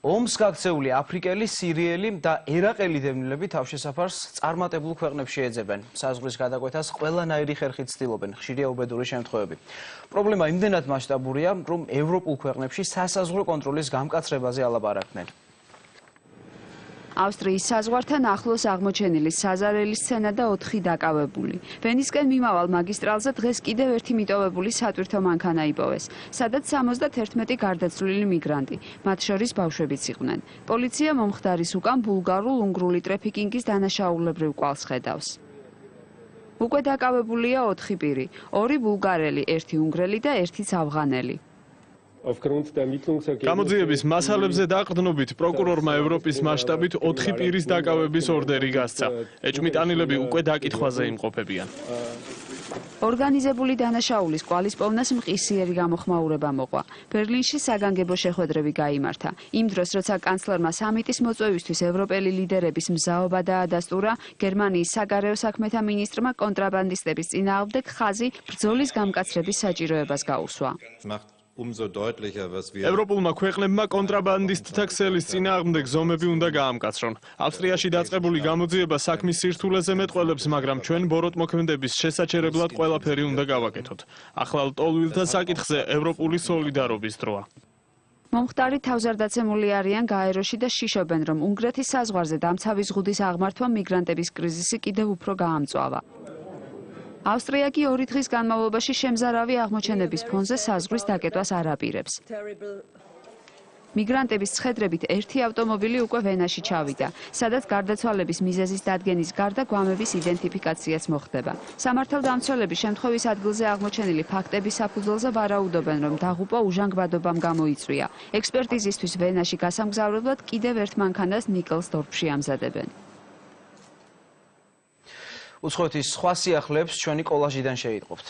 ომს გაქცეული აფრიკელი, სირიელი და ერაყელი დევნილები თავშესაფარს წარმატებულ ქვეყნებში ეძებენ. საზღვრის გადაკვეთას ყველანაირი ხერხით ცდილობენ, ხშირია უბედური შემთხვევები. პრობლემა იმდენად მასშტაბურია, რომ ევროპულ ქვეყნებში სასაზღვრო კონტროლის გამკაცრებაზე ალაპარაკდნენ. ავსტრიის საზღვართან ახლოს აღმოჩენილი საზარელი სცენა და 4 დაკავებული. ვენისკენ მიმავალ მაგისტრალზე დღეს კიდევ ერთი მიტოვებული სატვირთო მანქანა იპოვეს, სადაც 71 გარდაცვლილი მიგრანტი, მათ შორის ბავშვებიც იყვნენ. პოლიცია მომხდარის უკან ბულგარულ-უნგრული ტრაფიკინგის დანაშაულებრივ კვალს ხედავს. უკვე დაკავებულია 4 პირი, 2 ბულგარელი, 1 უნგრელი და 1 ავღანელი. გამოძიების მასალებზე დაყრდნობით პროკურორმა ევროპის მასშტაბით 4 პირის დაკავების ორდერი გასცა. ეჭვმიტანილები უკვე დაკითხვაზე იმყოფებიან. ორგანიზებული დანაშაულის კვალის პოვნას მყისიერი გამოხმაურება მოყვა. ბერლინში საგანგებო შეხვედრები გაიმართა. იმ დროს, როცა კანცლერმა სამიტის მოწვევისთვის ევროპელი ლიდერების მზაობა დაადასტურა, გერმანიის საგარეო საქმეთა მინისტრმა კონტრაბანდისტების წინააღმდეგ ხაზი ბრძოლის გამკაცრების საჭიროებას გაუსვა. ევროპულმა ქვეყნებმა კონტრაბანდისტთა ქსელის წინააღმდეგ ზომები უნდა გაამკაცრონ. ავსტრიაში დაწყებული გამოძიება საქმის სირთულეზე მეტყველებს, მაგრამ ჩვენ ბოროტმოქმედების შესაჩერებლად ყველაფერი უნდა გავაკეთოთ. ახლა ლტოლვილთა საკითხზე ევროპული სოლიდარობის დროა. მომხდარი თავზარდაცემული არიან გაეროში და შიშობენ, რომ უნგრეთის საზღვარზე დამცავი ზღუდის აღმართვა მიგრანტების კრიზისი კიდევ უფრო გაამწვავა. ავსტრია კი 2 დღის განმავლობაში შემზარავი აღმოჩენების ფონზე საზღვრის დაკეტვას არ აპირებს. მიგრანტების ცხედრებით 1 ავტომობილი უკვე ვენაში ჩავიდა, სადაც გარდაცვალების მიზეზის დადგენის გარდა გვამების იდენტიფიკაციაც მოხდება. სამართალდამცველები შემთხვევის ადგილზე აღმოჩენილი ფაქტების საფუძველზე ვარაუდობენ, რომ დაღუპვა უჟანგბადობამ გამოიწვია. ექსპერტიზისთვის ვენაში გასამგზავრებლად კიდევ ერთ მანქანას ნიკელსდორფში ამზადებენ. უცხოეთის სხვა სიახლეებს ჩვენი კოლაჟიდან შეიტყობთ.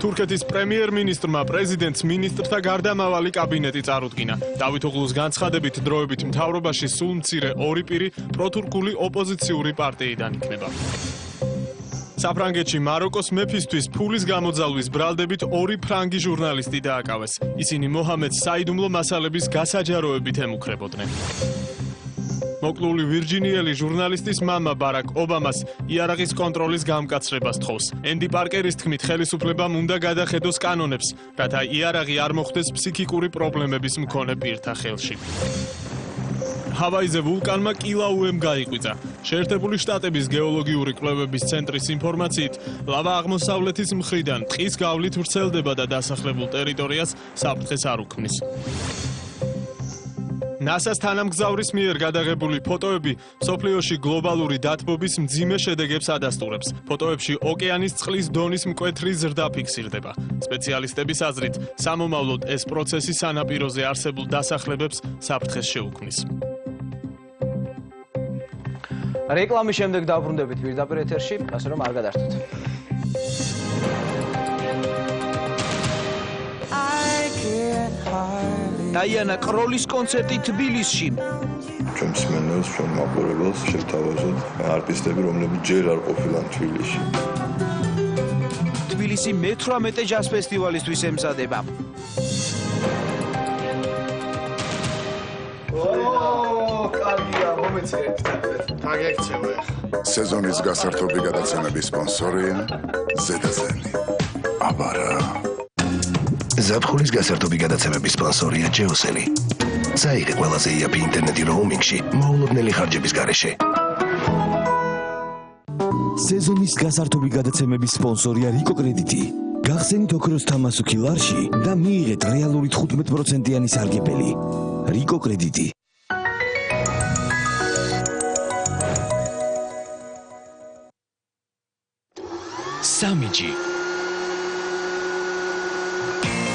თურქეთის პრემიერ-მინისტრმა პრეზიდენტს მინისტრთა გარდამავალი კაბინეტი წარუდგინა. დავით ოღლუს განცხადებით, დროებით მთავრობაში სულ მცირე 2 პირი პროთურქული ოპოზიციური პარტიიდან იქნება. საფრანგეთში მაროკოს მეფისთვის ფულის გამოძალვის ბრალდებით 2 ფრანგი ჟურნალისტი დააკავეს. ისინი მოჰამედს საიდუმლო მასალების გასაჯაროებით ემუქრებოდნენ. მოკლული ვირჯინიელი ჟურნალისტის მამა ბარაკ ობამას იარაღის კონტროლის გამკაცრებას თხოვს. ენდი პარკერის თქმით, ხელისუფლებამ უნდა გადახედოს კანონებს, რათა იარაღი არ მოხვდეს ფსიქიკური პრობლემების მქონე პირთა ხელში. ჰავაიზე ვულკანმა კილაუემ გაიყვიწა. შეერთებული შტატების გეოლოგიური კვლევების ცენტრის ინფორმაციით, ლავა აღმოსავლეთის მხრიდან ტყის გავლით ვრცელდება და დასახლებულ ტერიტორიას საფრთხეს არ უქმნის. NASA-ს თანამგზავრის მიერ გადაღებული ფოტოები მსოფლიოში გლობალური დათბობის მძიმე შედეგებს ადასტურებს. ფოტოებში ოკეანის წყლის დონის მკვეთრი ზრდა ფიქსირდება. სპეციალისტების აზრით, სამომავლოდ ეს პროცესი სანაპიროზე არსებულ დასახლებებს საფრთხეს შეუქმნის. რეკლამის შემდეგ დავბრუნდებით პირდაპირ ეთერში, ასე რომ არ გადართოთ. დაიანა კროლის კონცერტი თბილისში. ჩვენ მსმენელს, ჩვენ მაყურებელს შევთავაზოთ არტისტები, რომლებიც ჯერ არ ყოფილან თბილისში. თბილისი მე-18 ჯაზ ფესტივალისთვის ემზადება. კარგია, მომეცეთ. დაგექცევა. სეზონის გასართობი გადაცემების სპონსორია ზედაზენი. აბარა. ზაფხულის გასართობი გადაცემების სპონსორია ჯეოსელი. საიღე ყველაზე იაფი ინტერნეტი როუმინგში მოულოდნელი ხარჯების გარეშე. სეზონის გასართობი გადაცემების სპონსორია რიკო კრედიტი. გახსენით ოქროს თამასუქი ლარში და მიიღეთ რეალური 15%-იანი სარგებელი. რიკო კრედიტი. სამიჯი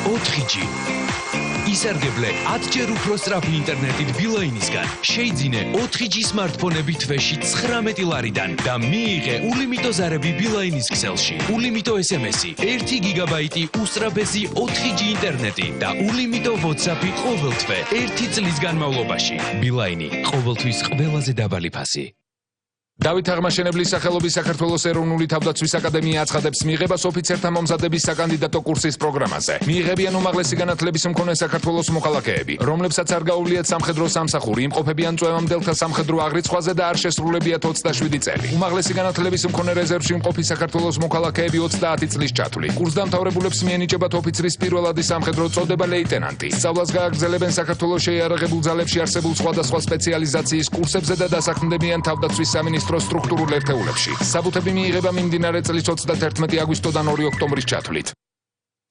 4G ისარგებლე 10-ჯერ უფრო სწრაფი ინტერნეტით ბილაინისგან. შეიძინე 4G სმარტფონები თვეში 19 ლარიდან და მიიღე ულიმიტო ზარები ბილაინის ქსელში. ულიმიტო SMS-ი, 1 გიგაბაიტი უსწრაფესი 4G ინტერნეტი და ულიმიტო WhatsApp-ი ყოველ თვე 1 წლის განმავლობაში. ბილაინი ყოველთვის ყველაზე დაბალი ფასი. დავით აღმაშენებლის სახელობის საქართველოს ეროვნული თავდაცვის აკადემია აცხადებს მიიღებას ოფიცერთა მომზადების საკანდიდატო კურსის პროგრამაზე. მიიღებიან უმაღლესი განათლების მქონე საქართველოს მოქალაქეები, რომლებსაც არ გაუვლიათ სამხედრო სამსახური, იმყოფებიან წვევამდელთა სამხედრო აღრიცხვაზე და არ შესრულებიათ 27 წელი. უმაღლესი განათლების მქონე რეზერვში მყოფი საქართველოს მოქალაქეები 30 წლის ჩათვლი. კურსდამთავრებულებს მიენიჭებათ ოფიცრის პირველადი სამხედრო წოდება ლეიტენანტი. სწავლას გააგრძელებენ საქართველოს შეიარაღებულ ძალებში არსებულ სხვადასხვა სპეციალიზაციის კურსებზე და დასაქმდებიან თავდაცვის სამინისტროს სტრუქტურულ ერთეულებში. საბუთები მიიღება მიმდინარე წლის 31 აგვისტოდან 2 ოქტომბრის ჩათვლით.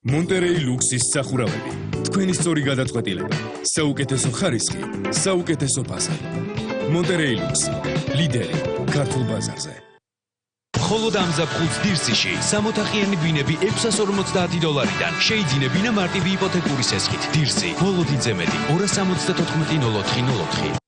მონტერეი ლუქსის სახურავები. თქვენი სწორი გადაწყვეტილება. საუკეთესო ხარისხი, საუკეთესო ფასი. მონტერეი ლუქსი. ლიდერი ქართულ ბაზარზე. მხოლოდ ამ ზაფხულს დირსიში 60-ხიანი ბინები $650-დან შეიძინებინა მარტივი იპოთეკური სესხით. დირსი, ბოლოდინზე მეტი 274-04-04.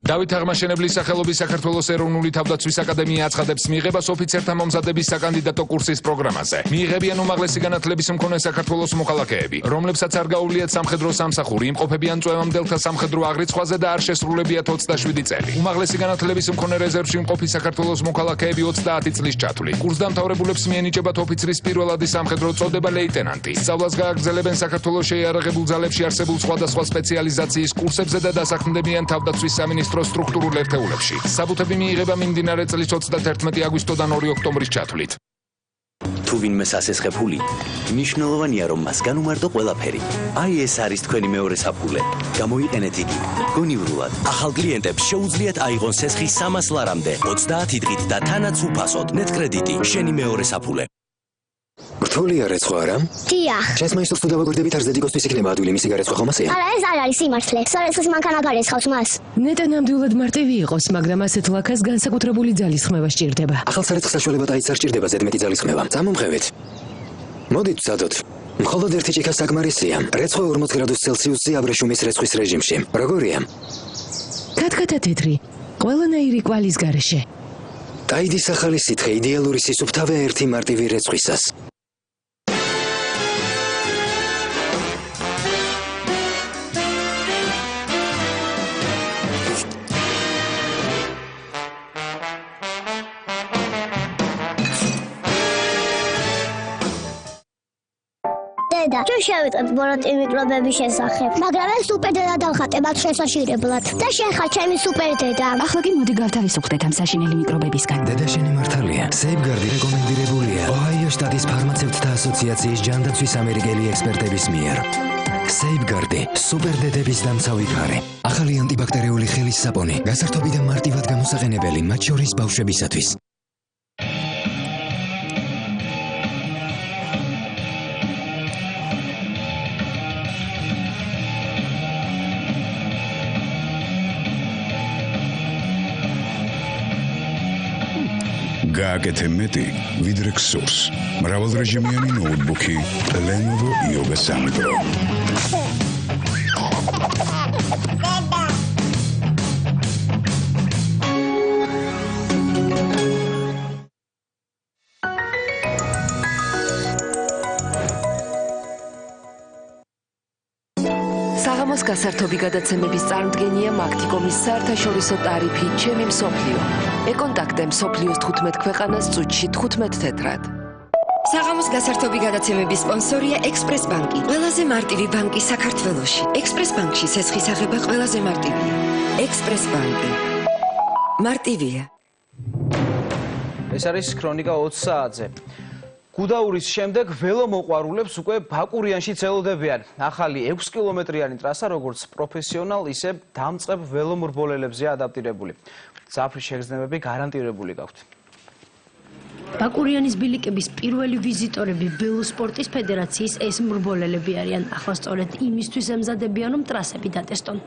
დავით აღმაშენებლის სახელობის საქართველოს ეროვნული თავდაცვის აკადემია აცხადებს მიიღებას ოფიცერთა მომზადების საკანდიდატო კურსის პროგრამაზე. მიიღებიან უმაღლესი განათლების მქონე საქართველოს მოქალაქეები, რომლებსაც არ გაუვლიათ სამხედრო სამსახური, იმყოფებიან წვევამდელთა სამხედრო აღრიცხვაზე და არ შესრულებიათ 27 წელი. უმაღლესი განათლების მქონე რეზერვში მყოფი საქართველოს მოქალაქეები 30 წლის ჩათვლი. კურსდამთავრებულებს მიენიჭებათ ოფიცრის პირველადი სამხედრო წოდება ლეიტენანტი. სწავლას გააგრძელებენ საქართველოს შეიარაღებულ ძალებში არსებულ სხვადასხვა სპეციალიზაციის კურსებზე და დასაქმდებიან თავდაცვის სამინისტროს სტრუქტურულ ერთეულებში. საბუთები მიიღება მიმდინარე წლის 31 აგვისტოდან 2 ოქტომბრის ჩათვლით. თუ ვინმე სასესხაფული, მნიშვნელოვანია რომ მას განუმარტო ყველაფერი. აი ეს არის თქვენი მეორე საფულე. გამოიყენეთ იგი. გონივრულად, ახალ კლიენტებს შეუძლიათ აიღონ სესხი 300 ლარამდე, 30 დღით და თანაც უფასოდ. ნეტკრედიტი, შენი მეორე საფულე. რთულია რეცხვა არა? დიახ. შენს მაინსტოს თუ დავაგვირდებით არ ზედიკოსთვის იქნება ადვილი მისი გარეცხვა ხომასეა? არა, ეს არ არის სიმართლე. სარეცხვის მანქანა გარესხავს მას. ნეტა ნამდვილად მარტივი იყოს, მაგრამ ასეთ ლაქას განსაკუთრებული ძალის ხმევა სჭირდება. ახალ სარეცხს საშუალება დაიც არ სჭირდება ზედმეტი ძალის ხმევა. წამომღებით. მოდით ვცადოთ. მხოლოდ ერთი ჭიქა საკმარისია. რეცხვა 40 გრადუს ცელსიუსზე აბრეშუმის რეცხვის რეჟიმში. როგორია? კატკატა თეთრი. ყველანაირი კვალის გარეშე. დაიდის ახალი სითხე იდეალური სისუფთავე ერთი მარტივი რეცხვისას. დედა, ჩვენ შევიტყვეთ ბოროტი მიკრობების შესახებ, მაგრამ ეს სუპერდედა დავხატებათ შესაშირებლად. და შენ ხარ ჩემი სუპერდედა. ახლა კი მოდი გავთავისუფლდეთ ამ საშინელი მიკრობებისგან. დედა შენი მართალია. სეიფგარდი რეკომენდირებულია ოჰაიო შტატის ფარმაცევტთა ასოციაციის ჯანდაცვის ამერიკელი ექსპერტების მიერ. სეიფგარდი სუპერდედების დამცავი ქარი. ახალი ანტიბაქტერიული ხელის საპონი, გასართობი და მარტივად გამოსაყენებელი, მათ შორის ბავშვებისათვის. გააკეთე მეტი, ვიდრე გსურს. მრავალრეჟიმიანი ნოუთბუქი Lenovo Yoga 3 Pro. საღამოს გასართობი გადაცემების წარმოდგენია მაგთიკომის საერთაშორისო ტარიფი ჩემი მსოფლიო. ეკონტაქტე მსოფლიოს 15 ქვეყანას წუთში 15 თეთრად. საღამოს გასართობი გადაცემების სპონსორია ექსპრეს ბანკი. ყველაზე მარტივი ბანკი საქართველოში. ექსპრეს ბანკში სესხის აღება ყველაზე მარტივია. ექსპრეს ბანკი. მარტივია. ეს არის ქრონიკა 20 საათზე. გუდაურის შემდეგ ველომოყვარულებს უკვე ბაკურიანშიც ელოდებიან. ახალი 6 კილომეტრიანი ტრასა როგორც პროფესიონალ, ისე დამწყებ ველომრბოლელებზეა ადაპტირებული. ძაფრის შეგრძნებები გარანტირებული გაქვთ. ბაკურიანის ბილიკების პირველი ვიზიტორები ველოსპორტის ფედერაციის ეს მრბოლელები არიან. ახლა სწორედ იმისთვის ემზადებიან, რომ ტრასები დატესტონ.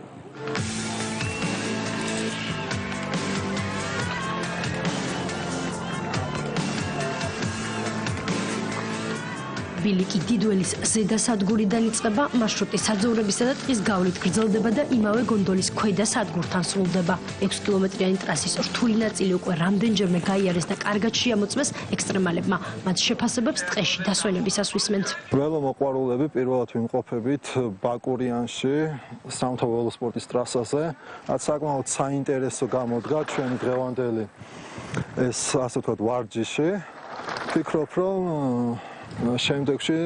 ბილიკი დიდველის ზედა სადგურიდან იწყება, მარშრუტი საძოვრებისა და ტყის გავლით გრძელდება და იმავე გონდოლის ქვედა სადგურთან სრულდება. 6 კილომეტრიანი ტრასის რთული ნაწილი უკვე რამდენჯერმე გაიარეს და კარგად შეამოწმეს ექსტრემალებმა. მათ შეფასებებს ტყეში დასვენებისას ვისმენთ. ველომოყვარულები პირველად ვიმყოფებით ბაკურიანში, სამთო ველოსპორტის ტრასაზე. რაც საკმაოდ საინტერესო გამოდგა ჩვენი დღევანდელი ეს ასე ვთქვათ ვარჯიში. ვფიქრობ, რომ შემდეგში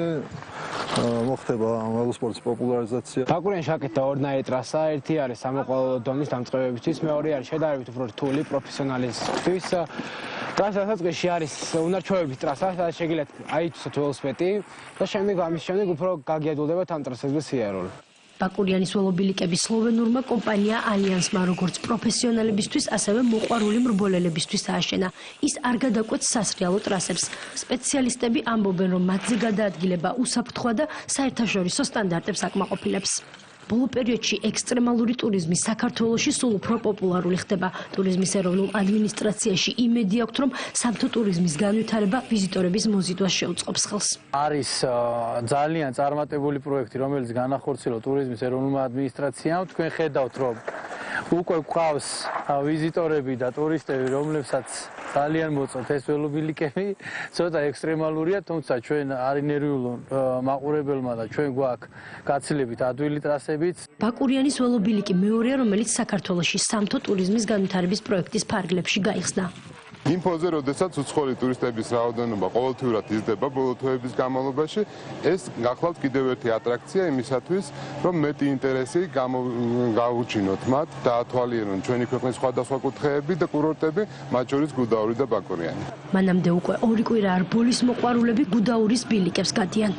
მოხდება ველოსპორტის პოპულარიზაცია. ბაკურიანში აკეთდა ორნაირი ტრასა, ერთი არის სამოყვარულო დონის დამწყებებისთვის, მეორე არის შედარებით უფრო რთული პროფესიონალისტისთვის. ტრასასაც კი არის უნარჩვევების ტრასა, სადაც შეგიძლიათ აიცვათ ველოსპედი და შემდეგ ამის შემდეგ უფრო გაგიადვილდებათ ამ ტრასებზე სიარული. ბაკურიანის ველობილიკები სლოვენურმა კომპანია ალიანსმა როგორც პროფესიონალებისთვის, ასევე მოყვარული მრბოლელებისთვის ააშენა. ის არ გადაკვეთს სასრიალო ტრასებს. სპეციალისტები ამბობენ, რომ მათზე გადაადგილება უსაფრთხოა და საერთაშორისო სტანდარტებს აკმაყოფილებს. ბოლო პერიოდში ექსტრემალური ტურიზმი საქართველოში სულ უფრო პოპულარული ხდება. ტურიზმის ეროვნულ ადმინისტრაციაში იმედი აქვთ, რომ სამთო ტურიზმის განვითარება ვიზიტორების მოზიდვას შეუწყობს ხელს. არის ძალიან წარმატებული პროექტი, რომელიც განახორციელა ტურიზმის ეროვნულმა ადმინისტრაციამ. თქვენ ხედავთ, რომ უკვე გვყავს ვიზიტორები და ტურისტები, რომლებსაც ძალიან მოწონთ ეს ველობილიკები, ცოტა ექსტრემალურია, თუმცა ჩვენ არინერვიულ მაყურებელმა და ჩვენ გვაქვს გაცილებით ადვილი ტრასებიც. ბაკურიანის ველობილიკი მეორეა, რომელიც საქართველოში სამთო ტურიზმის განვითარების პროექტის ფარგლებში გაიხსნა. ინფოზე, როდესაც უცხოელი ტურისტების რაოდენობა ყოველთვიურად იზრდება ბოლო თვეების განმავლობაში, ეს გახლავთ კიდევ ერთი ატრაქცია იმისათვის, რომ მეტი ინტერესი გავუჩინოთ მათ და ათვალიერონ ჩვენი ქვეყნის სხვადასხვა კუთხეები და კურორტები, მათ შორის გუდაური და ბაკურიანი. მანამდე უკვე 2 კვირა არ ბოლის მოყვარულები გუდაურის ბილიკებს გადიან.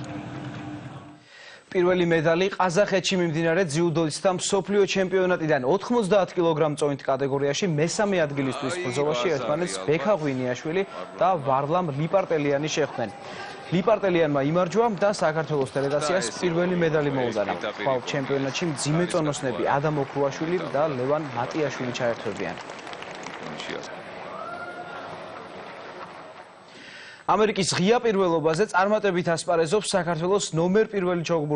პირველი მედალი ყაზახეთში მიმდინარე ძიუდოისტთა მსოფლიო ჩემპიონატიდან 90 კილოგრამ წონით კატეგორიაში მესამე ადგილისთვის ბრძოლაში ერთმანეთს ბექა ღვინიაშვილი და ვარლამ ლიპარტელიანი შეხვდნენ. ლიპარტელიანმა იმარჯვა და საქართველოს დელეგაციას პირველი მედალი მოუტანა. ხვალ ჩემპიონატში მძიმე წონოსნები ადამ ოქრუაშვილი და ლევან მატიაშვილი ჩაერთვებიან. ამერიკის ღია პირველობაზე წარმატებით ასპარეზობს საქართველოს ნომერ პირველი ჩოგბურთელი